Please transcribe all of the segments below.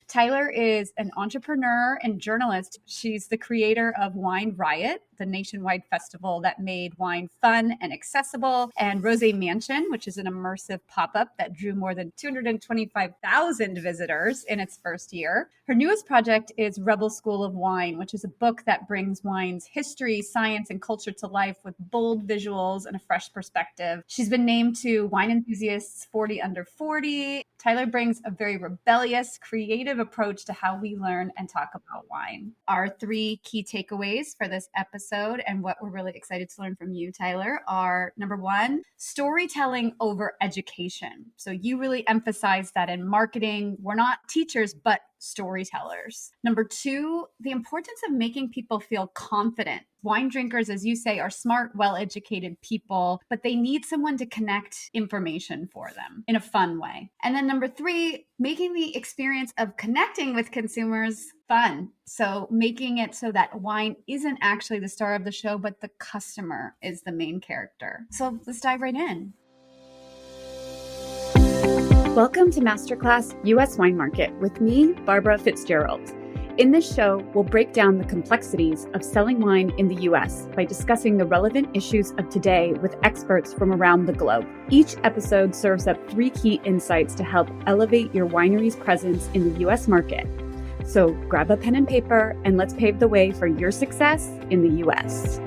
Tyler is an entrepreneur and journalist. She's the creator of Wine Riot, the nationwide festival that made wine fun and accessible, and Rosé Mansion, which is an immersive pop-up that drew more than 225,000 visitors in its first year. Her newest project is Rebel School of Wine, which is a book that brings wine's history, science, and culture to life with bold visuals and a fresh perspective. She's been named to Wine Enthusiast's 40 Under 40. Tyler brings a very rebellious, creative approach to how we learn and talk about wine. Our three key takeaways for this episode and what we're really excited to learn from you, Tyler, are number one, storytelling over education. So you really emphasize that in marketing, we're not teachers, but storytellers. Number two, the importance of making people feel confident. Wine drinkers, as you say, are smart, well-educated people, but they need someone to connect information for them in a fun way. And then number three, making the experience of connecting with consumers fun. So making it so that wine isn't actually the star of the show, but the customer is the main character. So let's dive right in. Welcome to Masterclass US Wine Market with me, Barbara Fitzgerald. In this show, we'll break down the complexities of selling wine in the US by discussing the relevant issues of today with experts from around the globe. Each episode serves up three key insights to help elevate your winery's presence in the US market. So grab a pen and paper and let's pave the way for your success in the US.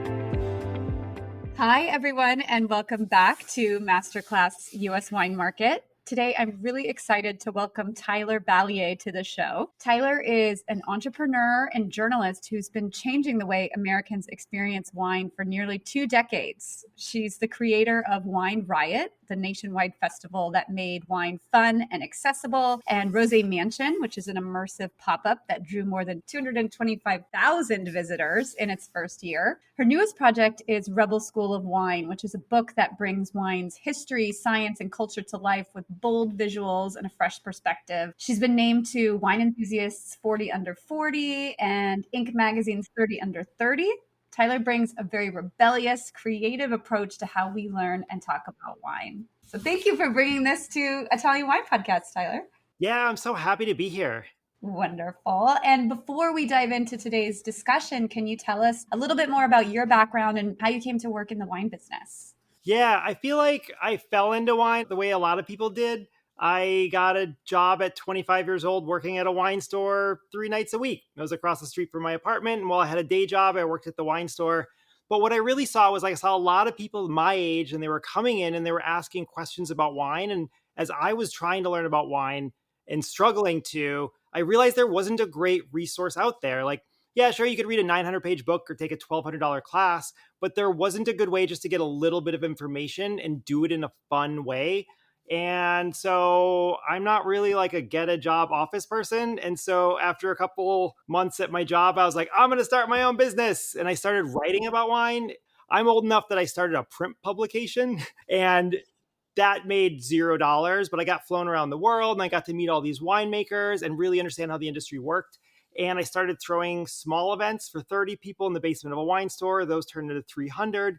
Hi, everyone, and welcome back to Masterclass US Wine Market. Today, I'm really excited to welcome Tyler Balliet to the show. Tyler is an entrepreneur and journalist who's been changing the way Americans experience wine for nearly 2 decades. She's the creator of Wine Riot, the nationwide festival that made wine fun and accessible, and Rosé Mansion, which is an immersive pop-up that drew more than 225,000 visitors in its first year. Her newest project is Rebel School of Wine, which is a book that brings wine's history, science, and culture to life with bold visuals and a fresh perspective. She's been named to Wine Enthusiast's 40 Under 40 and Inc. Magazine's 30 Under 30. Tyler brings a very rebellious, creative approach to how we learn and talk about wine. So thank you for bringing this to Italian Wine Podcast, Tyler. Yeah, I'm so happy to be here. Wonderful. And before we dive into today's discussion, can you tell us a little bit more about your background and how you came to work in the wine business? Yeah, I feel like I fell into wine the way a lot of people did. I got a job at 25 years old working at a wine store 3 nights a week. It was across the street from my apartment. And while I had a day job, I worked at the wine store. But what I really saw was I saw a lot of people my age and they were coming in and they were asking questions about wine. And as I was trying to learn about wine and struggling to, I realized there wasn't a great resource out there. Like, yeah, sure, you could read a 900-page book or take a $1,200 class, but there wasn't a good way just to get a little bit of information and do it in a fun way. And so I'm not really like a get a job office person. And so after a couple months at my job, I was like, I'm going to start my own business. And I started writing about wine. I'm old enough that I started a print publication and that made $0, but I got flown around the world and I got to meet all these winemakers and really understand how the industry worked. And I started throwing small events for 30 people in the basement of a wine store. Those turned into 300.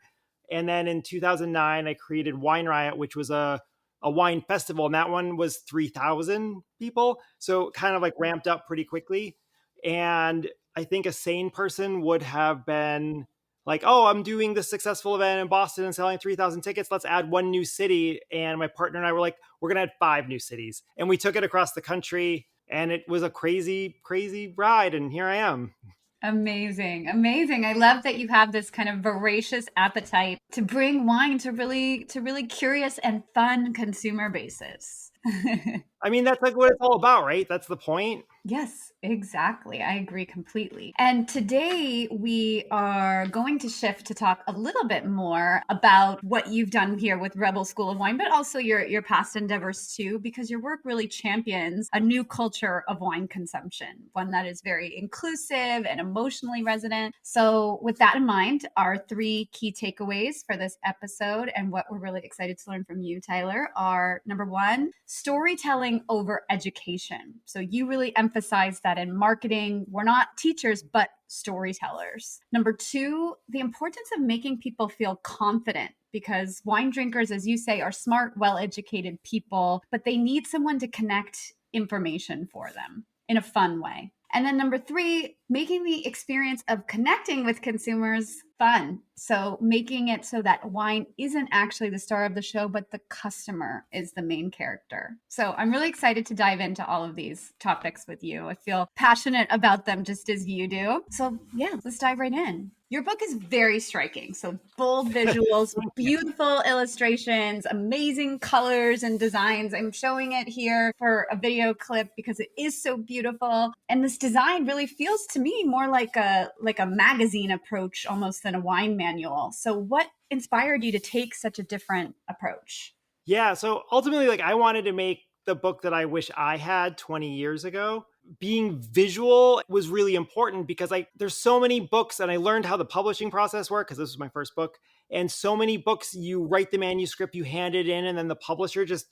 And then in 2009, I created Wine Riot, which was a wine festival. And that one was 3,000 people. So it kind of like ramped up pretty quickly. And I think a sane person would have been like, oh, I'm doing this successful event in Boston and selling 3,000 tickets. Let's add one new city. And my partner and I were like, we're going to add 5 new cities. And we took it across the country. And it was a crazy, crazy ride. And here I am. Amazing. Amazing. I love that you have this kind of voracious appetite to bring wine to really curious and fun consumer bases. I mean, that's like what it's all about, right? That's the point. Yes, exactly. I agree completely. And today we are going to shift to talk a little bit more about what you've done here with Rebel School of Wine, but also your past endeavors too, because your work really champions a new culture of wine consumption, one that is very inclusive and emotionally resonant. So with that in mind, our 3 key takeaways for this episode and what we're really excited to learn from you, Tyler, are number 1, storytelling over education. So you really emphasize that in marketing, we're not teachers, but storytellers. Number 2, the importance of making people feel confident, because wine drinkers, as you say, are smart, well-educated people, but they need someone to connect information for them in a fun way. And then number three, making the experience of connecting with consumers fun. So making it so that wine isn't actually the star of the show, but the customer is the main character. So I'm really excited to dive into all of these topics with you. I feel passionate about them just as you do. So yeah, let's dive right in. Your book is very striking. So bold visuals, beautiful illustrations, amazing colors and designs. I'm showing it here for a video clip because it is so beautiful. And this design really feels to me more like a magazine approach almost than a wine manual. So what inspired you to take such a different approach? Yeah. So ultimately, like I wanted to make the book that I wish I had 20 years ago. Being visual was really important because there's so many books and I learned how the publishing process worked because this was my first book. And so many books, you write the manuscript, you hand it in, and then the publisher just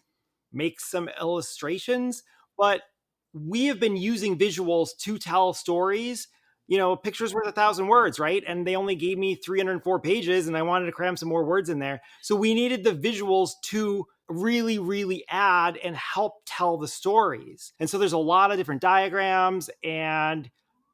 makes some illustrations. But we have been using visuals to tell stories. You know, pictures worth 1,000 words, right? And they only gave me 304 pages and I wanted to cram some more words in there. So we needed the visuals to really, really add and help tell the stories. And so there's a lot of different diagrams and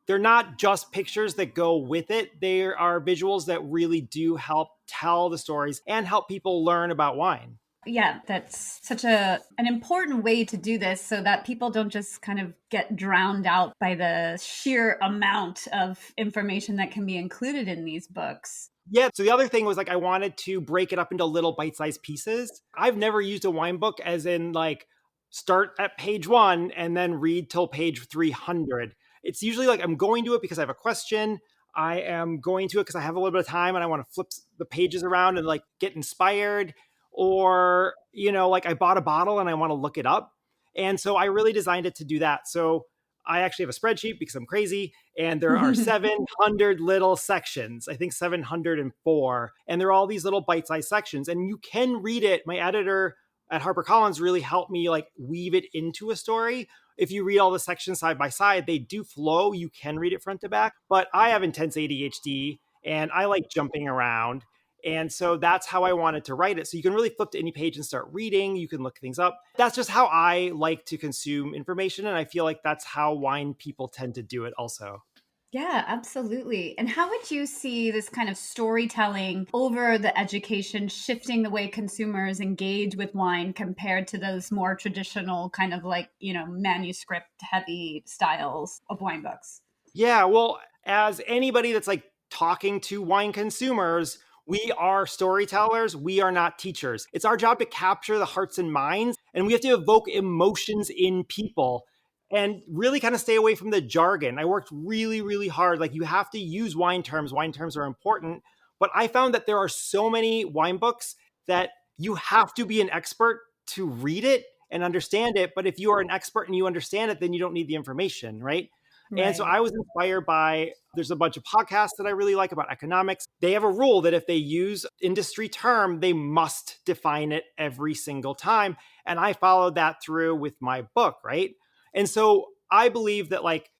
they're not just pictures that go with it. They are visuals that really do help tell the stories and help people learn about wine. Yeah, that's such an important way to do this so that people don't just kind of get drowned out by the sheer amount of information that can be included in these books. Yeah. So the other thing was like, I wanted to break it up into little bite-sized pieces. I've never used a wine book as in like start at page 1 and then read till page 300. It's usually like I'm going to it because I have a question. I am going to it because I have a little bit of time and I want to flip the pages around and like get inspired. Or, you know, like I bought a bottle and I want to look it up. And so I really designed it to do that. So I actually have a spreadsheet because I'm crazy. And there are 700 little sections, I think 704. And there are all these little bite-sized sections. And you can read it. My editor at HarperCollins really helped me like weave it into a story. If you read all the sections side by side, they do flow. You can read it front to back. But I have intense ADHD and I like jumping around. And so that's how I wanted to write it. So you can really flip to any page and start reading. You can look things up. That's just how I like to consume information. And I feel like that's how wine people tend to do it also. Yeah, absolutely. And how would you see this kind of storytelling over the education shifting the way consumers engage with wine compared to those more traditional kind of like, manuscript heavy styles of wine books? Yeah, well, as anybody that's like talking to wine consumers, we are storytellers. We are not teachers. It's our job to capture the hearts and minds, and we have to evoke emotions in people and really kind of stay away from the jargon. I worked really, really hard. Like you have to use wine terms. Wine terms are important. But I found that there are so many wine books that you have to be an expert to read it and understand it. But if you are an expert and you understand it, then you don't need the information, right? And so Right. I was inspired by, there's a bunch of podcasts that I really like about economics. They have a rule that if they use industry term, they must define it every single time. And I followed that through with my book, right? And so I believe that like,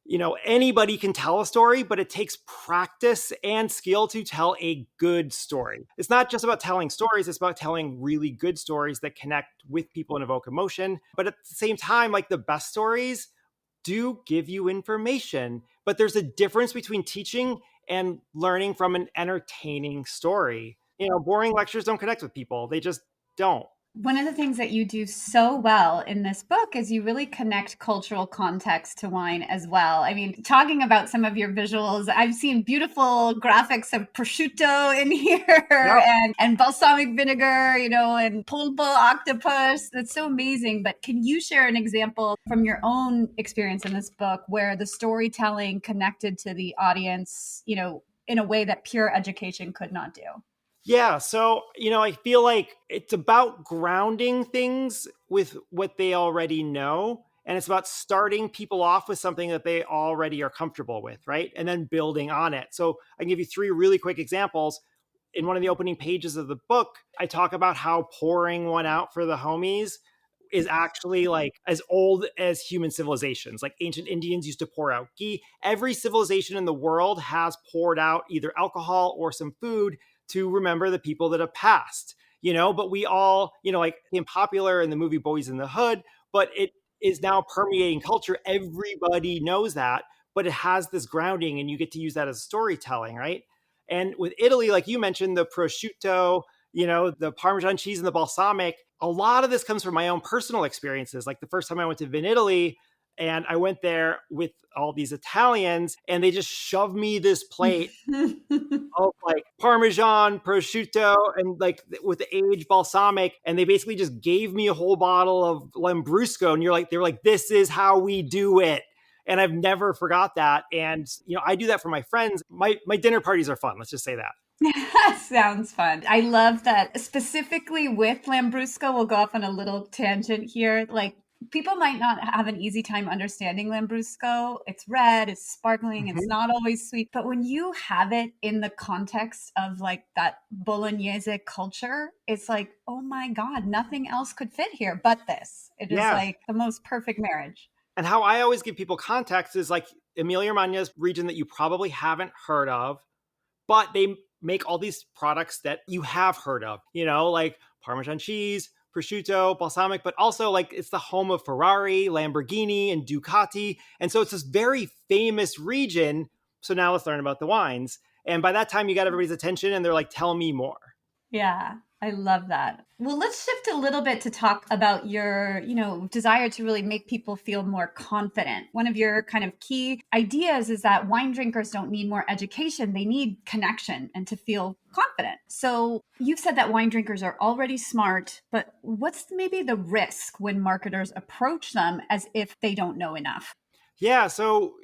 anybody can tell a story, but it takes practice and skill to tell a good story. It's not just about telling stories, it's about telling really good stories that connect with people and evoke emotion. But at the same time, like the best stories do give you information, but there's a difference between teaching and learning from an entertaining story. Boring lectures don't connect with people. They just don't. One of the things that you do so well in this book is you really connect cultural context to wine as well. I mean, talking about some of your visuals, I've seen beautiful graphics of prosciutto in here Yep. and balsamic vinegar, and pulpo octopus. That's so amazing. But can you share an example from your own experience in this book where the storytelling connected to the audience, in a way that pure education could not do? Yeah. So, I feel like it's about grounding things with what they already know. And it's about starting people off with something that they already are comfortable with, right? And then building on it. So I can give you 3 really quick examples. In one of the opening pages of the book, I talk about how pouring one out for the homies is actually like as old as human civilizations. Like ancient Indians used to pour out ghee. Every civilization in the world has poured out either alcohol or some food to remember the people that have passed, but we all, like became popular in the movie Boys in the Hood, but is now permeating culture. Everybody knows that, but it has this grounding and you get to use that as storytelling, right? And with Italy, like you mentioned, the prosciutto, the Parmesan cheese and the balsamic, a lot of this comes from my own personal experiences. Like the first time I went to Vin Italy, and I went there with all these Italians and they just shoved me this plate of like Parmesan, prosciutto, and like with the aged balsamic. And they basically just gave me a whole bottle of Lambrusco. And they were like, this is how we do it. And I've never forgot that. And, I do that for my friends. My dinner parties are fun. Let's just say that. Sounds fun. I love that. Specifically with Lambrusco, we'll go off on a little tangent here. Like, people might not have an easy time understanding Lambrusco. It's red, it's sparkling, it's not always sweet. But when you have it in the context of like that Bolognese culture, it's like, oh my God, nothing else could fit here but this. It is like the most perfect marriage. And how I always give people context is like Emilia-Romagna's region that you probably haven't heard of, but they make all these products that you have heard of, like Parmesan cheese, prosciutto, balsamic, but also like it's the home of Ferrari, Lamborghini, and Ducati. And so it's this very famous region. So now let's learn about the wines. And by that time, you got everybody's attention and they're like, tell me more. Yeah, I love that. Well, let's shift a little bit to talk about your, desire to really make people feel more confident. One of your kind of key ideas is that wine drinkers don't need more education. They need connection and to feel confident. So you've said that wine drinkers are already smart, but what's maybe the risk when marketers approach them as if they don't know enough? Yeah. So,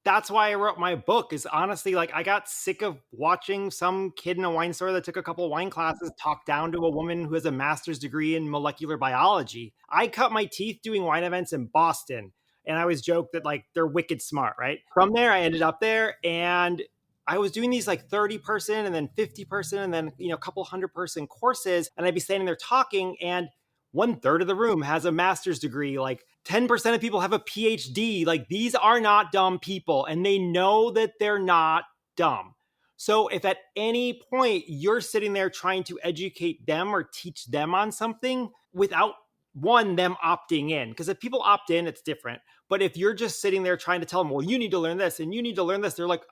that's why I wrote my book is honestly like I got sick of watching some kid in a wine store that took a couple of wine classes talk down to a woman who has a master's degree in molecular biology. I cut my teeth doing wine events in Boston and I always joke that like they're wicked smart, right? From there, I ended up there and I was doing these like 30 person and then 50 person and then, a couple 100-person courses. And I'd be standing there talking and 1/3 of the room has a master's degree. Like 10% of people have a PhD. Like these are not dumb people and they know that they're not dumb. So if at any point you're sitting there trying to educate them or teach them on something without them opting in, because if people opt in, it's different. But if you're just sitting there trying to tell them, well, you need to learn this and you need to learn this, they're like,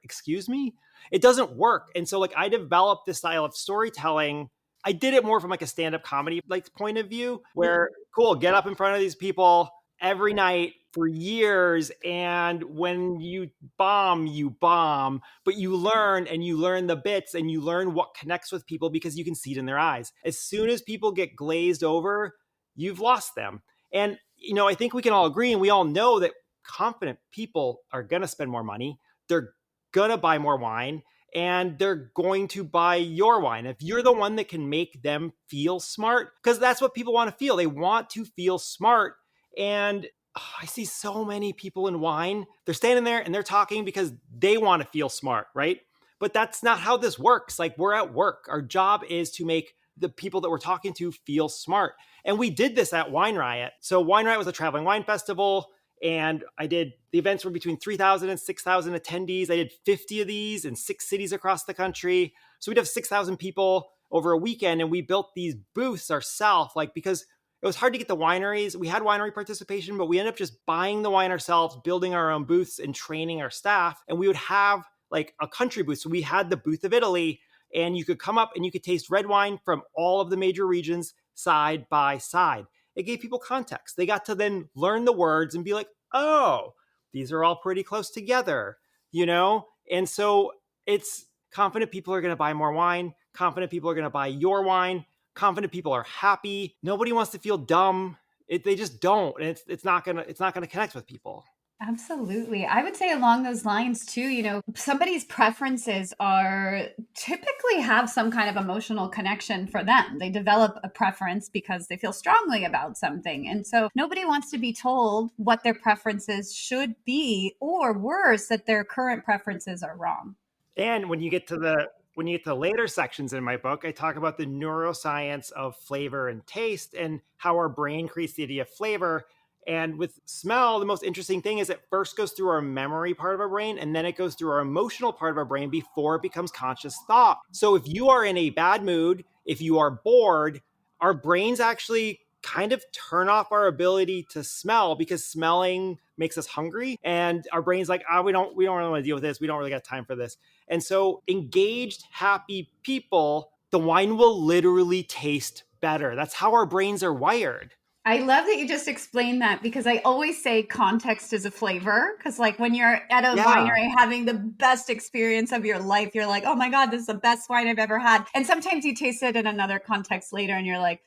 excuse me? It doesn't work. And so like I developed this style of storytelling. I did it more from like a stand-up comedy like point of view where cool, get up in front of these people every night for years. And when you bomb, but you learn and you learn the bits and you learn what connects with people because you can see it in their eyes. As soon as people get glazed over, you've lost them. And, I think we can all agree and we all know that confident people are going to spend more money. They're going to buy more wine. And they're going to buy your wine. If you're the one that can make them feel smart, because that's what people want to feel. They want to feel smart. And I see so many people in wine. They're standing there and they're talking because they want to feel smart, right? But that's not how this works. Like we're at work. Our job is to make the people that we're talking to feel smart. And we did this at Wine Riot. So Wine Riot was a traveling wine festival. And the events were between 3,000 and 6,000 attendees. I did 50 of these in 6 cities across the country. So we'd have 6,000 people over a weekend. And we built these booths ourselves, like because it was hard to get the wineries. We had winery participation, but we ended up just buying the wine ourselves, building our own booths and training our staff. And we would have like a country booth. So we had the booth of Italy and you could come up and you could taste red wine from all of the major regions side by side. It gave people context. They got to then learn the words and be like, oh, these are all pretty close together, And so it's confident people are going to buy more wine. Confident people are going to buy your wine. Confident people are happy. Nobody wants to feel dumb. They just don't. And it's not going to connect with people. Absolutely. I would say along those lines too, somebody's preferences are typically have some kind of emotional connection for them. They develop a preference because they feel strongly about something. And so nobody wants to be told what their preferences should be, or worse, that their current preferences are wrong. And when you get to the later sections in my book, I talk about the neuroscience of flavor and taste and how our brain creates the idea of flavor. And with smell, the most interesting thing is it first goes through our memory part of our brain, and then it goes through our emotional part of our brain before it becomes conscious thought. So if you are in a bad mood, if you are bored, our brains actually kind of turn off our ability to smell because smelling makes us hungry and our brain's like, we don't really want to deal with this. We don't really got time for this. And so engaged, happy people, the wine will literally taste better. That's how our brains are wired. I love that you just explained that, because I always say context is a flavor. Because like when you're at a Yeah. winery having the best experience of your life, you're like, oh my God, this is the best wine I've ever had. And sometimes you taste it in another context later and you're like,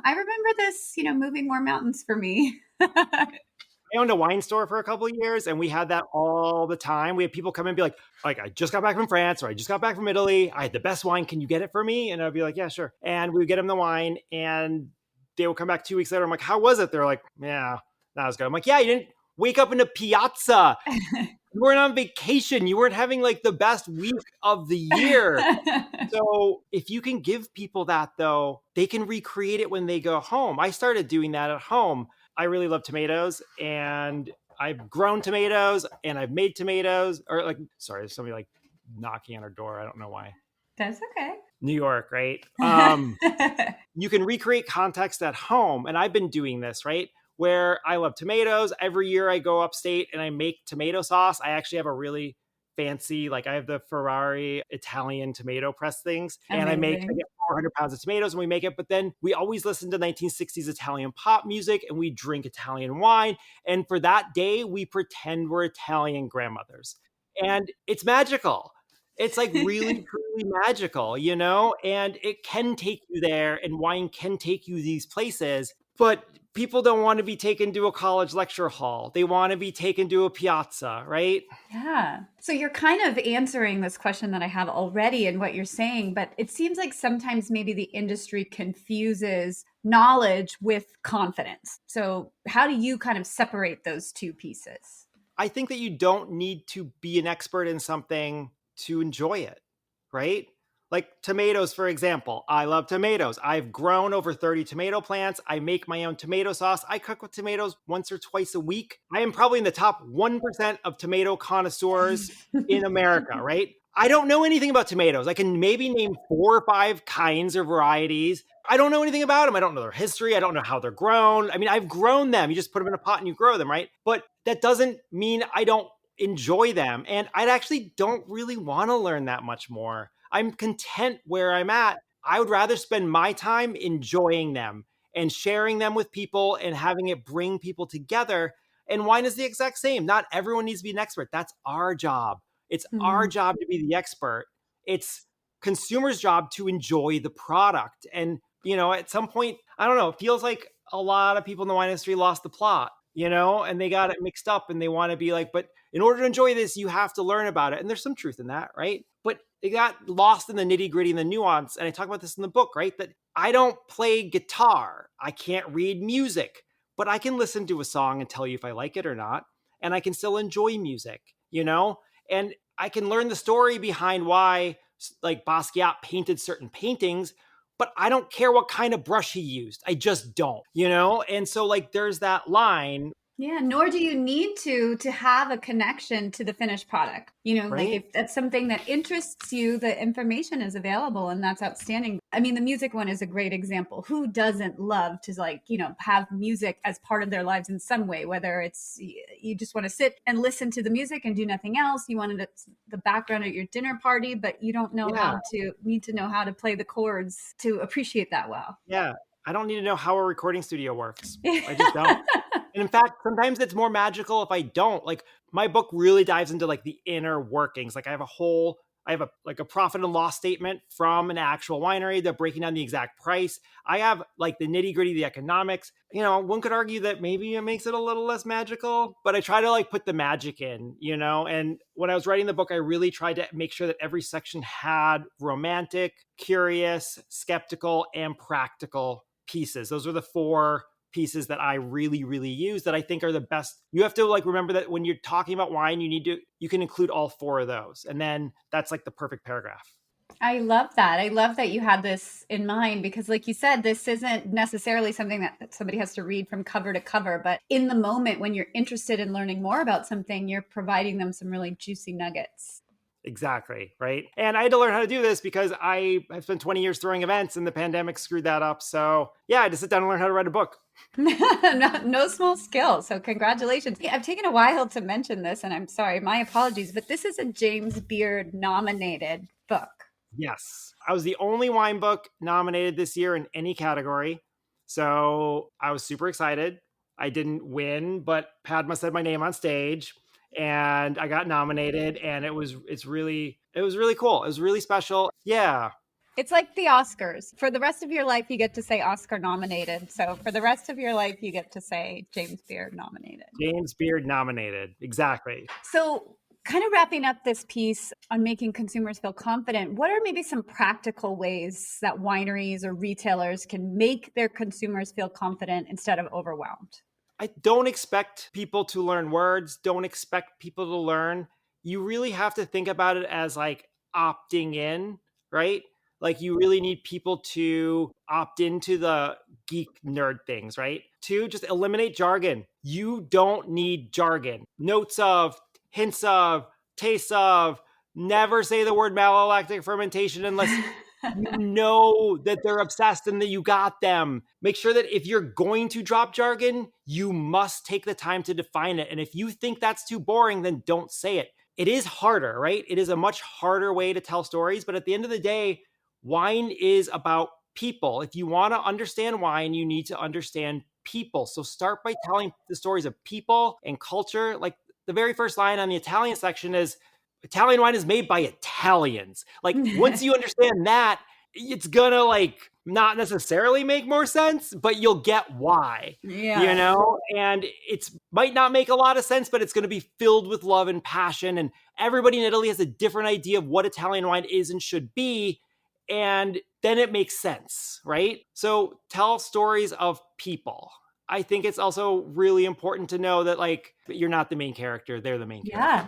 I remember this, moving more mountains for me. I owned a wine store for a couple of years and we had that all the time. We had people come in and be like, I just got back from France or I just got back from Italy. I had the best wine. Can you get it for me? And I'd be like, yeah, sure. And we would get them the wine and they would come back 2 weeks later. I'm like, how was it? They're like, yeah, that was good. I'm like, yeah, you didn't wake up in a piazza. You weren't on vacation. You weren't having like the best week of the year. So if you can give people that though, they can recreate it when they go home. I started doing that at home. I really love tomatoes and I've grown tomatoes and I've made tomatoes sorry, there's somebody like knocking on our door. I don't know why. That's okay. New York, right? You can recreate context at home. And I've been doing this, right? Where I love tomatoes. Every year I go upstate and I make tomato sauce. I actually have a really fancy, like I have the Ferrari Italian tomato press things. And I get 400 pounds of tomatoes and we make it. But then we always listen to 1960s Italian pop music and we drink Italian wine. And for that day, we pretend we're Italian grandmothers. And it's magical. It's like really, truly magical, and it can take you there and wine can take you these places. But people don't want to be taken to a college lecture hall. They want to be taken to a piazza, right? Yeah. So you're kind of answering this question that I have already in what you're saying, but it seems like sometimes maybe the industry confuses knowledge with confidence. So how do you kind of separate those two pieces? I think that you don't need to be an expert in something to enjoy it, right? Like tomatoes, for example. I love tomatoes. I've grown over 30 tomato plants. I make my own tomato sauce. I cook with tomatoes once or twice a week. I am probably in the top 1% of tomato connoisseurs in America, right? I don't know anything about tomatoes. I can maybe name 4 or 5 kinds or varieties. I don't know anything about them. I don't know their history. I don't know how they're grown. I mean, I've grown them. You just put them in a pot and you grow them, right? But that doesn't mean I don't enjoy them. And I actually don't really want to learn that much more. I'm content where I'm at. I would rather spend my time enjoying them and sharing them with people and having it bring people together. And wine is the exact same. Not everyone needs to be an expert. That's our job. It's our job to be the expert. It's consumers' job to enjoy the product. And, at some point, I don't know, it feels like a lot of people in the wine industry lost the plot, and they got it mixed up and they want to be like, but in order to enjoy this, you have to learn about it. And there's some truth in that, right? But it got lost in the nitty gritty and the nuance. And I talk about this in the book, right? That I don't play guitar. I can't read music, but I can listen to a song and tell you if I like it or not. And I can still enjoy music, and I can learn the story behind why like Basquiat painted certain paintings, but I don't care what kind of brush he used. I just don't, And so like there's that line. Yeah, nor do you need to have a connection to the finished product. Right? Like if that's something that interests you, the information is available and that's outstanding. I mean, the music one is a great example. Who doesn't love to have music as part of their lives in some way, whether it's you just want to sit and listen to the music and do nothing else. You wanted the background at your dinner party, but you don't know need to know how to play the chords to appreciate that well. Yeah. I don't need to know how a recording studio works. I just don't. And in fact, sometimes it's more magical if I don't. Like my book really dives into like the inner workings. Like I have a profit and loss statement from an actual winery. They're breaking down the exact price. I have like the nitty gritty, the economics. One could argue that maybe it makes it a little less magical, but I try to like put the magic in, and when I was writing the book, I really tried to make sure that every section had romantic, curious, skeptical, and practical pieces. Those are the 4 pieces that I really, really use that I think are the best. You have to like remember that when you're talking about wine, you can include all 4 of those. And then that's like the perfect paragraph. I love that. I love that you had this in mind because like you said, this isn't necessarily something that somebody has to read from cover to cover, but in the moment when you're interested in learning more about something, you're providing them some really juicy nuggets. Exactly. Right. And I had to learn how to do this because I've spent 20 years throwing events and the pandemic screwed that up. So yeah, I had to sit down and learn how to write a book. No small skill. So congratulations. Yeah, I've taken a while to mention this, and I'm sorry, my apologies, but this is a James Beard nominated book. Yes. I was the only wine book nominated this year in any category. So I was super excited. I didn't win, but Padma said my name on stage and I got nominated and it was really cool. It was really special. Yeah. It's like the Oscars. For the rest of your life, you get to say Oscar nominated. So for the rest of your life, you get to say James Beard nominated. James Beard nominated. Exactly. So, kind of wrapping up this piece on making consumers feel confident, what are maybe some practical ways that wineries or retailers can make their consumers feel confident instead of overwhelmed? I don't expect people to learn words, don't expect people to learn. You really have to think about it as like opting in, right? Like you really need people to opt into the geek nerd things, right? Two, just eliminate jargon. You don't need jargon. Notes of, hints of, tastes of, never say the word malolactic fermentation unless you know that they're obsessed and that you got them. Make sure that if you're going to drop jargon, you must take the time to define it. And if you think that's too boring, then don't say it. It is harder, right? It is a much harder way to tell stories. But at the end of the day, wine is about people. If you want to understand wine, you need to understand people. So start by telling the stories of people and culture. Like the very first line on the Italian section is, Italian wine is made by Italians. Like once you understand that, it's gonna like not necessarily make more sense, but you'll get why. Yeah. You know, and it's might not make a lot of sense, but it's gonna be filled with love and passion. And everybody in Italy has a different idea of what Italian wine is and should be. And then it makes sense, right? So tell stories of people. I think it's also really important to know that like you're not the main character, they're the main character. Yeah.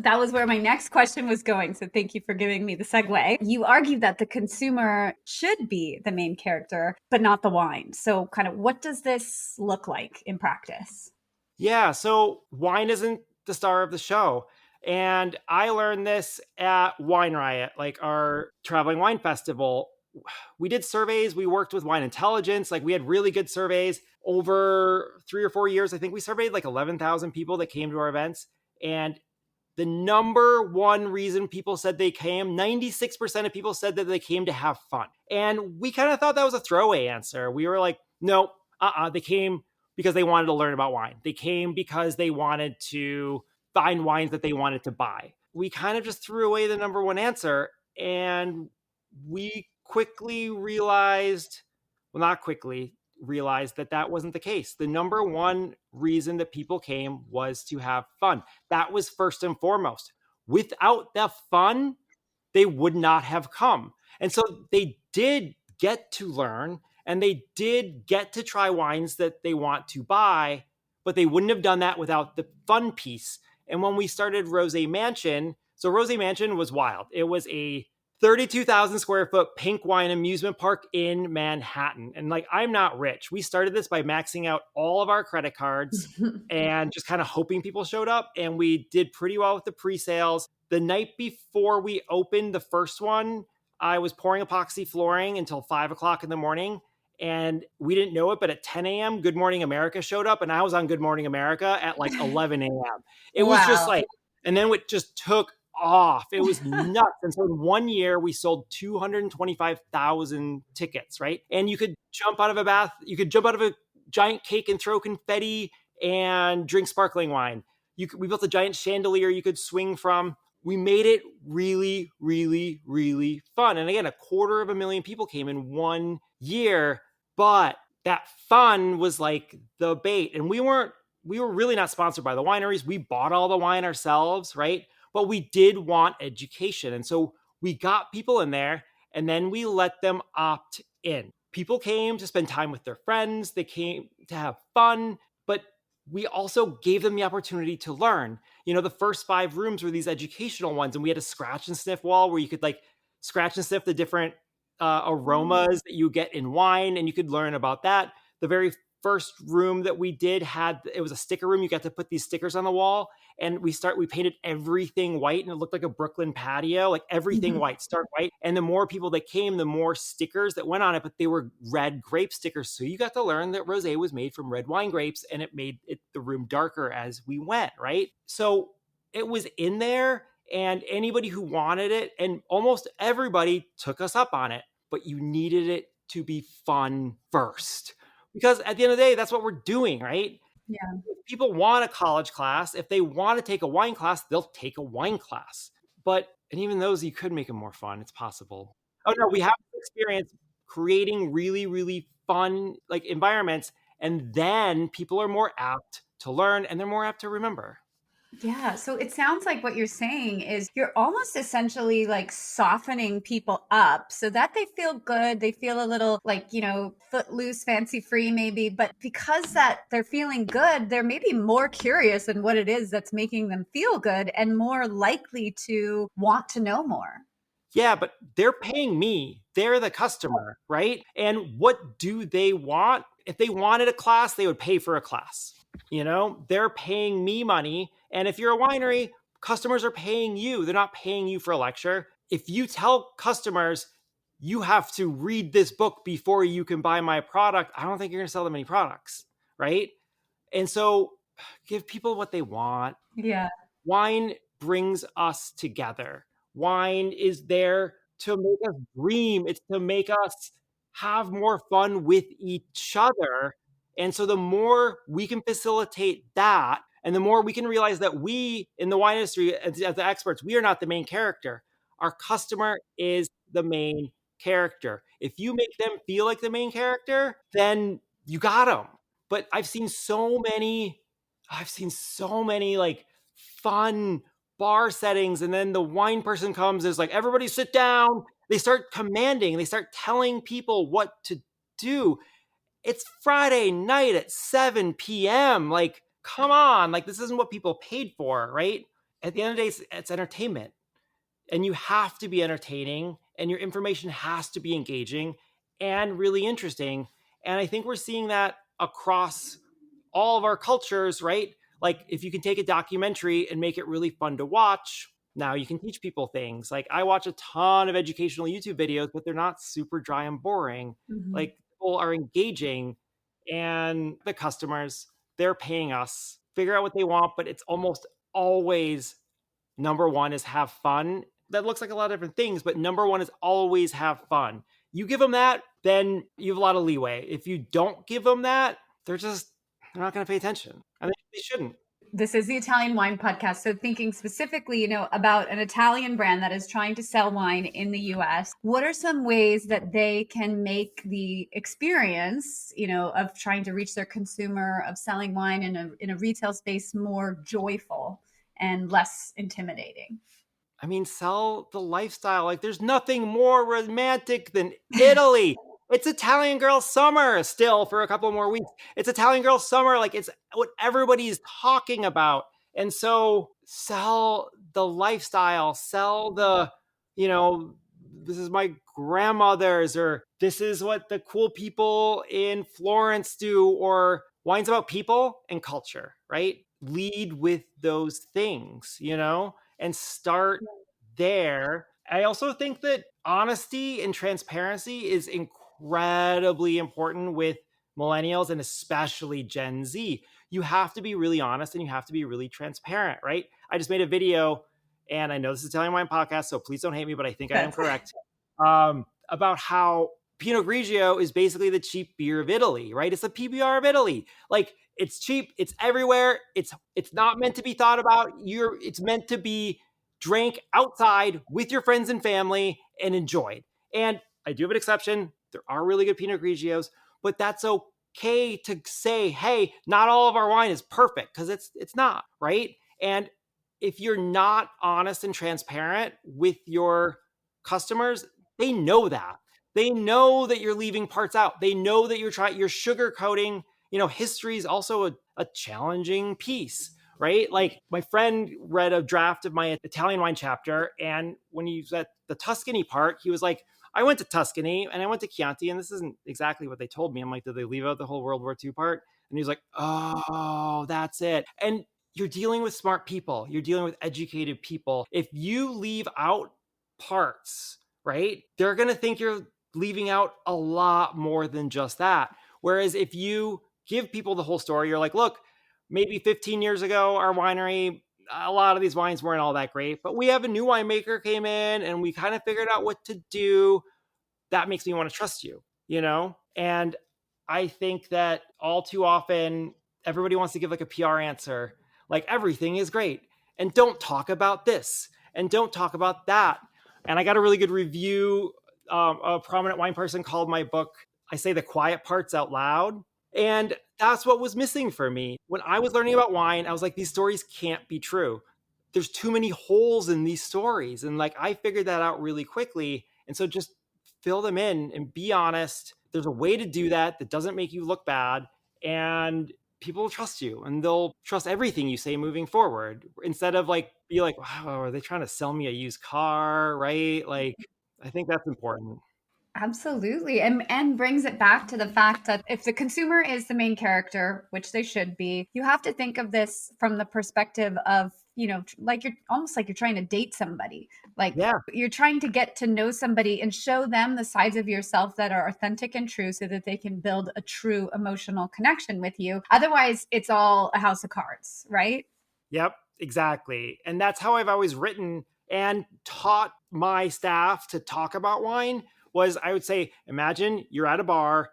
That was where my next question was going. So thank you for giving me the segue. You argued that the consumer should be the main character, but not the wine. So, kind of, what does this look like in practice? Yeah, so wine isn't the star of the show. And I learned this at Wine Riot, like our traveling wine festival. We did surveys, we worked with Wine Intelligence, like we had really good surveys over 3 or 4 years. I think we surveyed like 11,000 people that came to our events. And the number one reason people said they came, 96% of people said that they came to have fun. And we kind of thought that was a throwaway answer. We were like, no, they came because they wanted to learn about wine. They came because they wanted to find wines that they wanted to buy. We kind of just threw away the number one answer. And we quickly realized, well, not quickly, realized that that wasn't the case. The number one reason that people came was to have fun. That was first and foremost. Without the fun, they would not have come. And so they did get to learn and they did get to try wines that they want to buy, but they wouldn't have done that without the fun piece. And when we started Rosé Mansion, so Rosé Mansion was wild. It was a 32,000 square foot pink wine amusement park in Manhattan. And like, I'm not rich. We started this by maxing out all of our credit cards and just kind of hoping people showed up. And we did pretty well with the pre-sales. The night before we opened the first one, I was pouring epoxy flooring until 5 o'clock in the morning. And we didn't know it, but at 10 a.m., Good Morning America showed up. And I was on Good Morning America at like 11 a.m. It was just like, and then it just took off. It was nuts. And so in 1 year, we sold 225,000 tickets, right? And you could jump out of a bath, you could jump out of a giant cake and throw confetti and drink sparkling wine. We built a giant chandelier you could swing from. We made it really, really, really fun. And again, 250,000 people came in 1 year, but that fun was like the bait. And we were really not sponsored by the wineries. We bought all the wine ourselves, right? But we did want education. And so we got people in there and then we let them opt in. People came to spend time with their friends. They came to have fun, but we also gave them the opportunity to learn. You know, the first 5 rooms were these educational ones, and we had a scratch and sniff wall where you could like scratch and sniff the different aromas that you get in wine, and you could learn about that. The very first room that we did it was a sticker room. You got to put these stickers on the wall, and we painted everything white, and it looked like a Brooklyn patio, like everything white, stark white. And the more people that came, the more stickers that went on it, but they were red grape stickers. So you got to learn that rosé was made from red wine grapes, and it made the room darker as we went, right? So it was in there, and anybody who wanted it, and almost everybody took us up on it, but you needed it to be fun first. Because at the end of the day, that's what we're doing, right? Yeah. If people want a college class, if they want to take a wine class, they'll take a wine class. And even those, you could make them more fun. It's possible. Oh no, we have experience creating really, really fun like environments, and then people are more apt to learn, and they're more apt to remember. Yeah. So it sounds like what you're saying is you're almost essentially like softening people up so that they feel good. They feel a little like, footloose, fancy free maybe. But because that they're feeling good, they're maybe more curious in what it is that's making them feel good and more likely to want to know more. Yeah, but they're paying me. They're the customer, right? And what do they want? If they wanted a class, they would pay for a class. They're paying me money. And if you're a winery, customers are paying you. They're not paying you for a lecture. If you tell customers, you have to read this book before you can buy my product, I don't think you're going to sell them any products, right? And so give people what they want. Yeah. Wine brings us together. Wine is there to make us dream. It's to make us have more fun with each other. And so the more we can facilitate that, and the more we can realize that we in the wine industry, as the experts, we are not the main character. Our customer is the main character. If you make them feel like the main character, then you got them. But I've seen so many like fun bar settings, and then the wine person comes, is like, everybody sit down. They start commanding, they start telling people what to do. It's Friday night at 7 p.m. Like, come on, like this isn't what people paid for, right? At the end of the day, it's entertainment, and you have to be entertaining, and your information has to be engaging and really interesting. And I think we're seeing that across all of our cultures, right? Like if you can take a documentary and make it really fun to watch, now you can teach people things. Like I watch a ton of educational YouTube videos, but they're not super dry and boring. Mm-hmm. Like people are engaging, and the customers, they're paying us. Figure out what they want, but it's almost always number one is have fun. That looks like a lot of different things, but number one is always have fun. You give them that, then you have a lot of leeway. If you don't give them that, they're not going to pay attention. And they shouldn't. This is the Italian Wine Podcast. So thinking specifically, about an Italian brand that is trying to sell wine in the US, what are some ways that they can make the experience, of trying to reach their consumer, of selling wine in a retail space more joyful and less intimidating? I mean, sell the lifestyle. Like there's nothing more romantic than Italy. It's Italian girl summer still for a couple more weeks. It's Italian girl summer. Like it's what everybody's talking about. And so sell the lifestyle, sell this is my grandmother's, or this is what the cool people in Florence do, or wine's about people and culture, right? Lead with those things, and start there. I also think that honesty and transparency is incredibly important with millennials and especially Gen Z. You have to be really honest and you have to be really transparent, right? I just made a video, and I know this is Italian Wine Podcast, so please don't hate me, but I think I am correct, about how Pinot Grigio is basically the cheap beer of Italy, right? It's the PBR of Italy. Like it's cheap, it's everywhere. It's not meant to be thought about. It's meant to be drank outside with your friends and family and enjoyed. And I do have an exception. There are really good Pinot Grigios, but that's okay to say, hey, not all of our wine is perfect, because it's not, right? And if you're not honest and transparent with your customers, they know that. They know that you're leaving parts out. They know that you're sugarcoating. History is also a challenging piece, right? Like my friend read a draft of my Italian wine chapter, and when he was at the Tuscany part, he was like, I went to Tuscany and I went to Chianti, and this isn't exactly what they told me. I'm like, did they leave out the whole World War II part? And he's like, oh, that's it. And you're dealing with smart people. You're dealing with educated people. If you leave out parts, right, they're going to think you're leaving out a lot more than just that. Whereas if you give people the whole story, you're like, look, maybe 15 years ago, our winery, a lot of these wines weren't all that great, but we have a new winemaker came in and we kind of figured out what to do. That makes me want to trust you, you know? And I think that all too often, everybody wants to give like a PR answer, like everything is great. And don't talk about this and don't talk about that. And I got a really good review. A prominent wine person called my book, I say the quiet parts out loud. And that's what was missing for me. When I was learning about wine, I was like, these stories can't be true. There's too many holes in these stories. And like, I figured that out really quickly. And so just fill them in and be honest. There's a way to do that that doesn't make you look bad. And people will trust you and they'll trust everything you say moving forward instead of like, be like, wow, are they trying to sell me a used car? Right? Like, I think that's important. Absolutely. And brings it back to the fact that if the consumer is the main character, which they should be, you have to think of this from the perspective of, like you're almost like you're trying to date somebody. Like Yeah. you're trying to get to know somebody and show them the sides of yourself that are authentic and true so that they can build a true emotional connection with you. Otherwise, it's all a house of cards, right? Yep, exactly. And that's how I've always written and taught my staff to talk about wine was I would say, imagine you're at a bar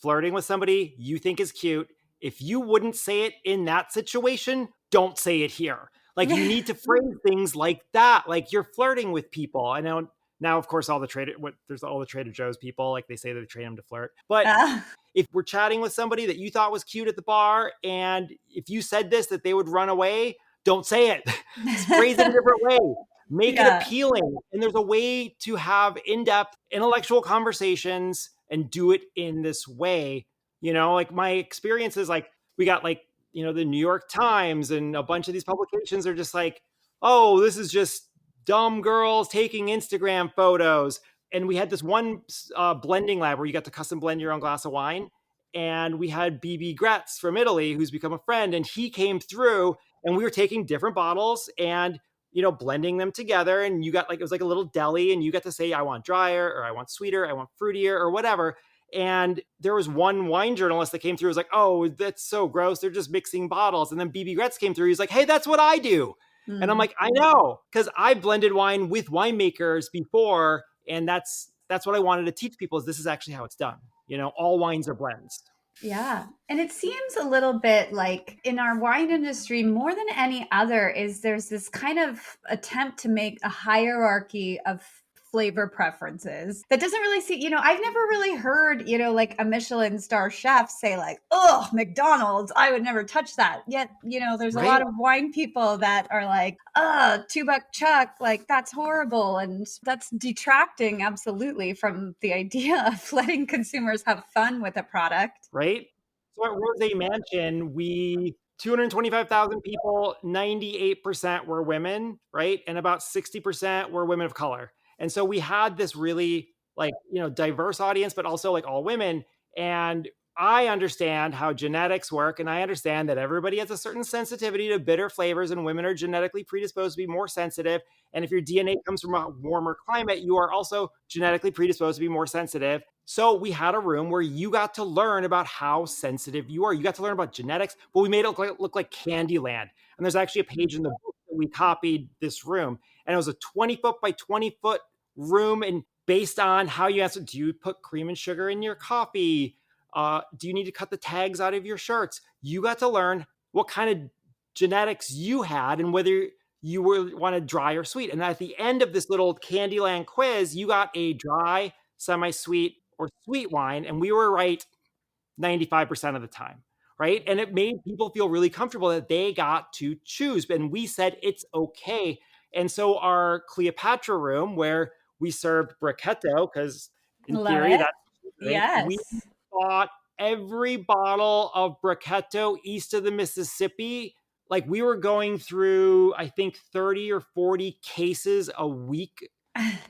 flirting with somebody you think is cute. If you wouldn't say it in that situation, don't say it here. Like you need to phrase things like that. Like you're flirting with people. I know now, of course, there's all the Trader Joe's people, like they say that they train them to flirt. But if we're chatting with somebody that you thought was cute at the bar, and if you said this, that they would run away, don't say it. Phrase it a different way. Make it appealing. And there's a way to have in-depth intellectual conversations and do it in this way. Like my experience is like, we got like, the New York Times and a bunch of these publications are just like, oh, this is just dumb girls taking Instagram photos. And we had this one blending lab where you got to custom blend your own glass of wine. And we had BB Gretz from Italy, who's become a friend, and he came through and we were taking different bottles and, blending them together. And you got like, it was like a little deli and you got to say, I want drier or I want sweeter, I want fruitier or whatever. And there was one wine journalist that came through, was like, oh, that's so gross. They're just mixing bottles. And then BB Gretz came through. He's like, hey, that's what I do. And I'm like, I know, because I blended wine with winemakers before. And that's what I wanted to teach people is this is actually how it's done. All wines are blends. Yeah. And it seems a little bit like in our wine industry, more than any other, there's this kind of attempt to make a hierarchy of flavor preferences that doesn't really see, I've never really heard, like a Michelin star chef say like, oh, McDonald's, I would never touch that. Yet, there's a lot of wine people that are like, $2 Chuck, like that's horrible. And that's detracting absolutely from the idea of letting consumers have fun with a product. Right. So at Rosé Mansion, 225,000 people, 98% were women, right? And about 60% were women of color. And so we had this really like, diverse audience, but also like all women. And I understand how genetics work. And I understand that everybody has a certain sensitivity to bitter flavors and women are genetically predisposed to be more sensitive. And if your DNA comes from a warmer climate, you are also genetically predisposed to be more sensitive. So we had a room where you got to learn about how sensitive you are. You got to learn about genetics, but we made it look like Candyland. And there's actually a page in the book that we copied this room. And it was a 20-foot by 20-foot room. And based on how you answer, do you put cream and sugar in your coffee? Do you need to cut the tags out of your shirts? You got to learn what kind of genetics you had and whether you wanted dry or sweet. And at the end of this little Candyland quiz, you got a dry, semi-sweet, or sweet wine. And we were right 95% of the time. Right. And it made people feel really comfortable that they got to choose. And we said, it's okay. And so our Cleopatra room where we served Brachetto, because in theory, that's great. Yes. We bought every bottle of Brachetto east of the Mississippi. Like we were going through, I think 30 or 40 cases a week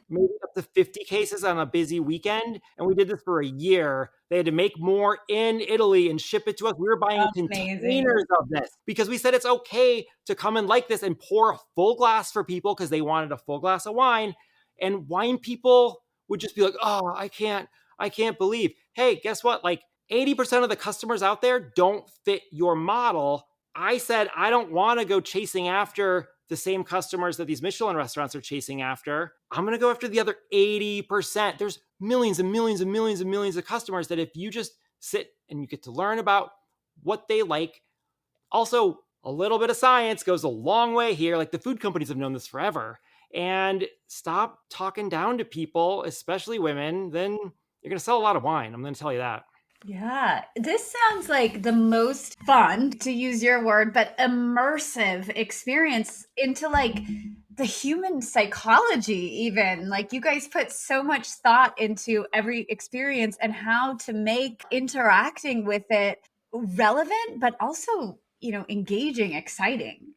maybe up to 50 cases on a busy weekend. And we did this for a year. They had to make more in Italy and ship it to us. We were buying Amazing. containers of this because we said it's okay to come and like this and pour a full glass for people because they wanted a full glass of wine. And wine people would just be like, oh, I can't believe. Hey, guess what? Like 80% of the customers out there don't fit your model. I said, I don't want to go chasing after the same customers that these Michelin restaurants are chasing after. I'm going to go after the other 80%. There's millions and millions and millions and millions of customers that if you just sit and you get to learn about what they like. Also, a little bit of science goes a long way here. Like the food companies have known this forever. And stop talking down to people, especially women, then you're going to sell a lot of wine. I'm going to tell you that. Yeah, this sounds like the most fun, to use your word, but immersive experience into like the human psychology, even. Like you guys put so much thought into every experience and how to make interacting with it relevant, but also, engaging, exciting.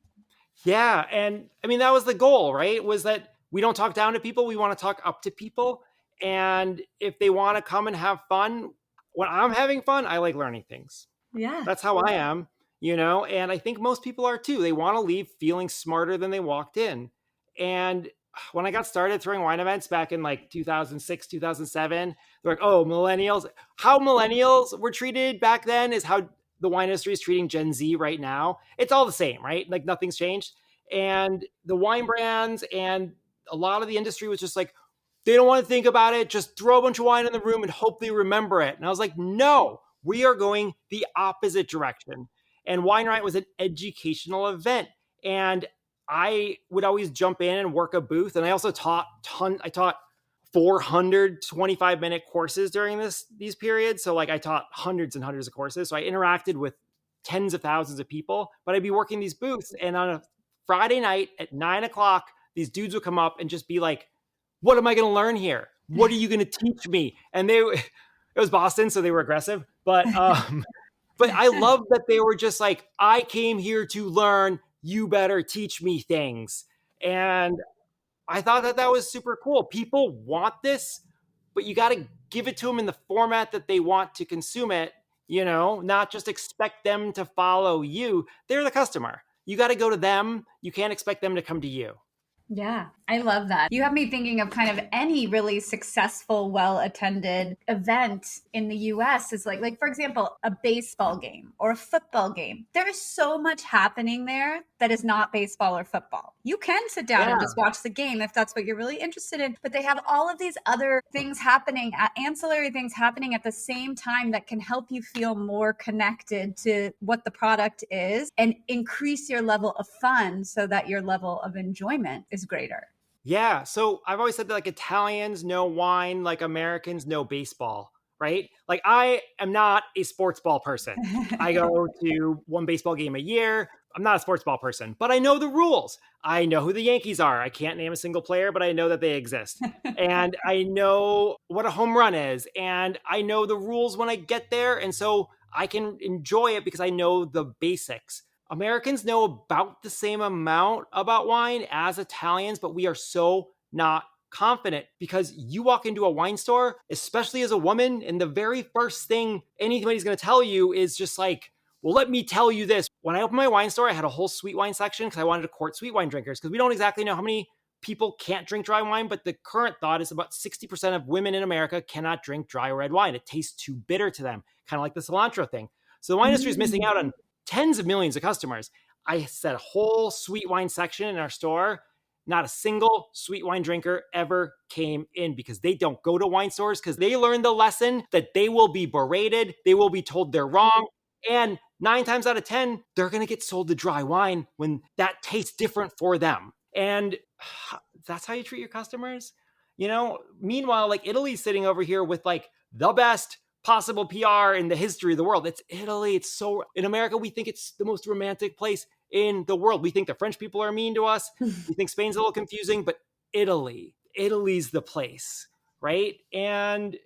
Yeah. And I mean, that was the goal, right? Was that we don't talk down to people. We want to talk up to people. And if they want to come and have fun, when I'm having fun, I like learning things. Yeah. That's how I am, and I think most people are too. They want to leave feeling smarter than they walked in. And when I got started throwing wine events back in like 2006, 2007, they're like, oh, millennials. How millennials were treated back then is how the wine industry is treating Gen Z right now. It's all the same, right? Like nothing's changed. And the wine brands and a lot of the industry was just like, they don't want to think about it. Just throw a bunch of wine in the room and hope they remember it. And I was like, no, we are going the opposite direction. And Wine Riot was an educational event. And I would always jump in and work a booth. And I also I taught 425-minute courses during these periods. So like I taught hundreds and hundreds of courses. So I interacted with tens of thousands of people, but I'd be working these booths. And on a Friday night at 9:00, these dudes would come up and just be like, what am I going to learn here? What are you going to teach me? And it was Boston, so they were aggressive, but I love that they were just like, I came here to learn, you better teach me things. And I thought that was super cool. People want this, but you got to give it to them in the format that they want to consume it, not just expect them to follow you. They're the customer. You got to go to them. You can't expect them to come to you. Yeah, I love that. You have me thinking of kind of any really successful, well-attended event in the US is like for example, a baseball game or a football game. There is so much happening there that is not baseball or football. You can sit down and just watch the game if that's what you're really interested in, but they have all of these other things happening, ancillary things happening at the same time that can help you feel more connected to what the product is and increase your level of fun so that your level of enjoyment is greater. Yeah. So I've always said that like Italians know wine, like Americans know baseball, right? Like I am not a sports ball person. I go to one baseball game a year. I'm not a sports ball person, but I know the rules. I know who the Yankees are. I can't name a single player, but I know that they exist. And I know what a home run is. And I know the rules when I get there. And so I can enjoy it because I know the basics. Americans know about the same amount about wine as Italians, but we are so not confident because you walk into a wine store, especially as a woman, and the very first thing anybody's going to tell you is just like, well, let me tell you this. When I opened my wine store, I had a whole sweet wine section because I wanted to court sweet wine drinkers because we don't exactly know how many people can't drink dry wine, but the current thought is about 60% of women in America cannot drink dry red wine. It tastes too bitter to them, kind of like the cilantro thing. So the wine industry is missing out on tens of millions of customers. I set a whole sweet wine section in our store. Not a single sweet wine drinker ever came in because they don't go to wine stores because they learned the lesson that they will be berated. They will be told they're wrong. And 9 times out of 10, they're going to get sold the dry wine when that tastes different for them. And that's how you treat your customers. Meanwhile, like Italy's sitting over here with like the best possible PR in the history of the world. It's Italy. It's so, in America, we think it's the most romantic place in the world. We think the French people are mean to us. We think Spain's a little confusing, but Italy's the place, right? And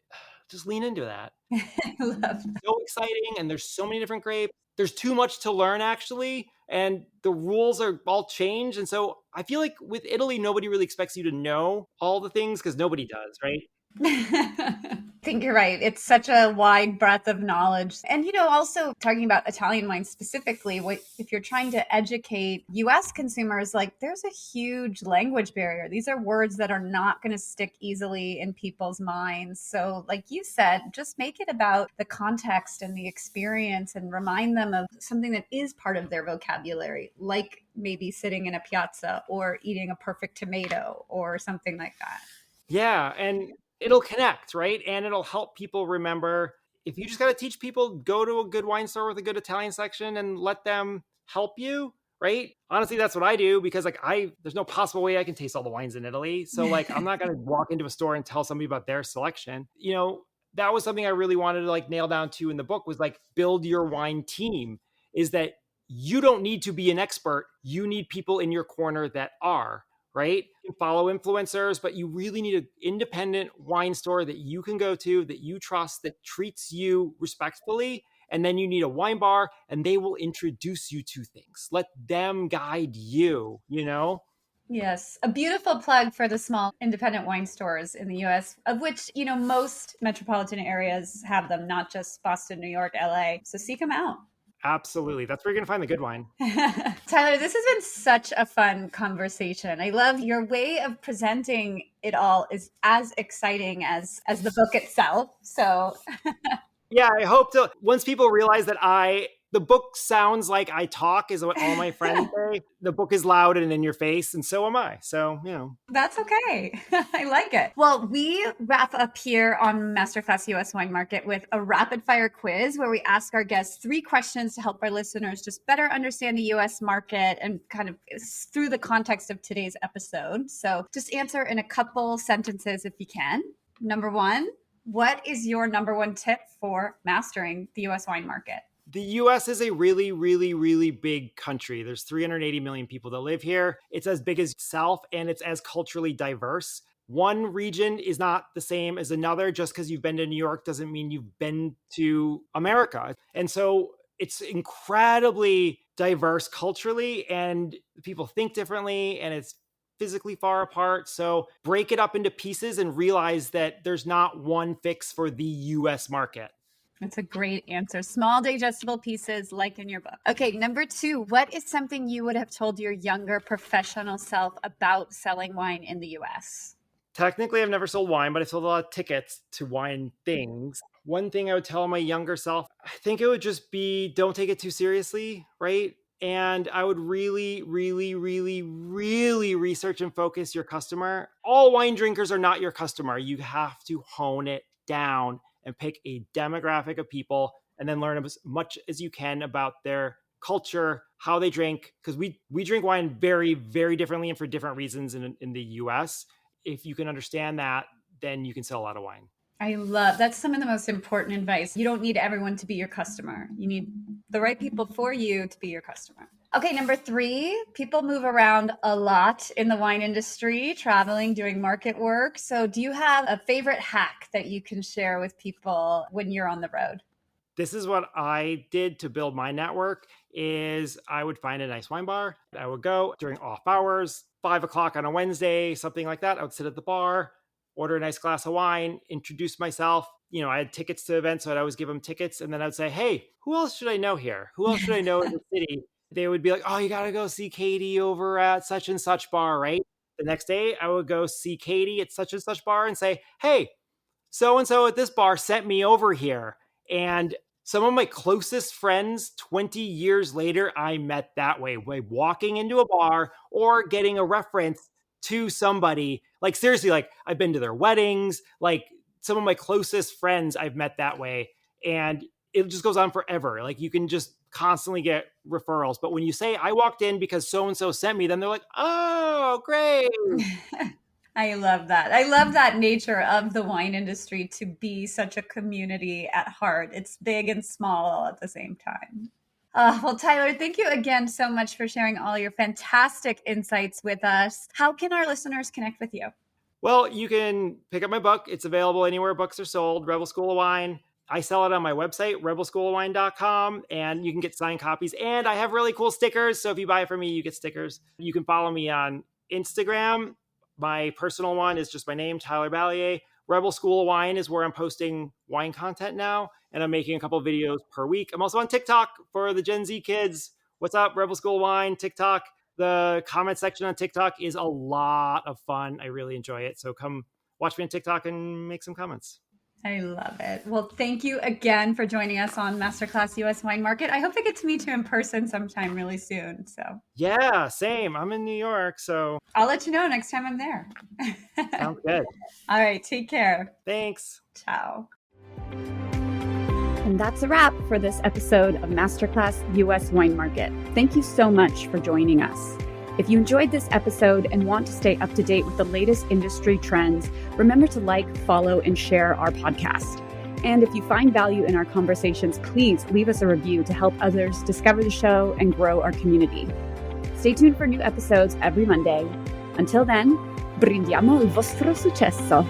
just lean into that. I love that. So exciting, and there's so many different grapes. There's too much to learn, actually, and the rules are all changed. And so I feel like with Italy, nobody really expects you to know all the things because nobody does, right? I think you're right. It's such a wide breadth of knowledge. And, also talking about Italian wine specifically, if you're trying to educate US consumers, like there's a huge language barrier. These are words that are not going to stick easily in people's minds. So, like you said, just make it about the context and the experience and remind them of something that is part of their vocabulary, like maybe sitting in a piazza or eating a perfect tomato or something like that. Yeah, and it'll connect, right? And it'll help people remember. If you just got to teach people, go to a good wine store with a good Italian section and let them help you, right? Honestly, that's what I do because there's no possible way I can taste all the wines in Italy. So I'm not going to walk into a store and tell somebody about their selection. That was something I really wanted to nail down to in the book was build your wine team, is that you don't need to be an expert. You need people in your corner that are. Right? You can follow influencers, but you really need an independent wine store that you can go to, that you trust, that treats you respectfully. And then you need a wine bar and they will introduce you to things. Let them guide you, Yes, a beautiful plug for the small independent wine stores in the US, of which, most metropolitan areas have them, not just Boston, New York, LA. So seek them out. Absolutely. That's where you're going to find the good wine. Tyler, this has been such a fun conversation. I love your way of presenting it all is as exciting as the book itself. So yeah, I hope to, once people realize that the book sounds like I talk is what all my friends say. The book is loud and in your face, and so am I. So, That's okay. I like it. Well, we wrap up here on Masterclass US Wine Market with a rapid fire quiz where we ask our guests 3 questions to help our listeners just better understand the US market and kind of through the context of today's episode. So just answer in a couple sentences if you can. Number 1, what is your number 1 tip for mastering the US wine market? The US is a really, really, really big country. There's 380 million people that live here. It's as big as itself and it's as culturally diverse. One region is not the same as another. Just because you've been to New York doesn't mean you've been to America. And so it's incredibly diverse culturally and people think differently and it's physically far apart. So break it up into pieces and realize that there's not one fix for the US market. That's a great answer. Small digestible pieces like in your book. Okay, number 2, what is something you would have told your younger professional self about selling wine in the US? Technically, I've never sold wine, but I sold a lot of tickets to wine things. One thing I would tell my younger self, I think it would just be don't take it too seriously, right? And I would really, really, really, really research and focus your customer. All wine drinkers are not your customer. You have to hone it down and pick a demographic of people and then learn as much as you can about their culture, how they drink, because we drink wine very, very differently and for different reasons in the US. If you can understand that, then you can sell a lot of wine. I love that's some of the most important advice. You don't need everyone to be your customer. You need the right people for you to be your customer. Okay, number 3, people move around a lot in the wine industry, traveling, doing market work. So do you have a favorite hack that you can share with people when you're on the road? This is what I did to build my network is I would find a nice wine bar. I would go during off hours, 5:00 on a Wednesday, something like that. I would sit at the bar, order a nice glass of wine, introduce myself. I had tickets to events, so I'd always give them tickets. And then I'd say, hey, who else should I know here? Who else should I know in the city? They would be like, oh, you got to go see Katie over at such and such bar, right? The next day, I would go see Katie at such and such bar and say, hey, so-and-so at this bar sent me over here. And some of my closest friends 20 years later, I met that way, by walking into a bar or getting a reference to somebody. Seriously, I've been to their weddings, some of my closest friends I've met that way. And it just goes on forever. You can just constantly get referrals. But when you say, I walked in because so-and-so sent me, then they're like, oh, great. I love that. I love that nature of the wine industry to be such a community at heart. It's big and small all at the same time. Well, Tyler, thank you again so much for sharing all your fantastic insights with us. How can our listeners connect with you? Well, you can pick up my book. It's available anywhere books are sold, Rebel School of Wine. I sell it on my website, rebelschoolofwine.com, and you can get signed copies. And I have really cool stickers. So if you buy it from me, you get stickers. You can follow me on Instagram. My personal one is just my name, Tyler Balliet. Rebel School of Wine is where I'm posting wine content now. And I'm making a couple of videos per week. I'm also on TikTok for the Gen Z kids. What's up, Rebel School of Wine, TikTok. The comment section on TikTok is a lot of fun. I really enjoy it. So come watch me on TikTok and make some comments. I love it. Well, thank you again for joining us on Masterclass US Wine Market. I hope I get to meet you in person sometime really soon. So yeah, same. I'm in New York, so I'll let you know next time I'm there. Sounds good. All right, take care. Thanks. Ciao. And that's a wrap for this episode of Masterclass US Wine Market. Thank you so much for joining us. If you enjoyed this episode and want to stay up to date with the latest industry trends, remember to like, follow, and share our podcast. And if you find value in our conversations, please leave us a review to help others discover the show and grow our community. Stay tuned for new episodes every Monday. Until then, brindiamo il vostro successo.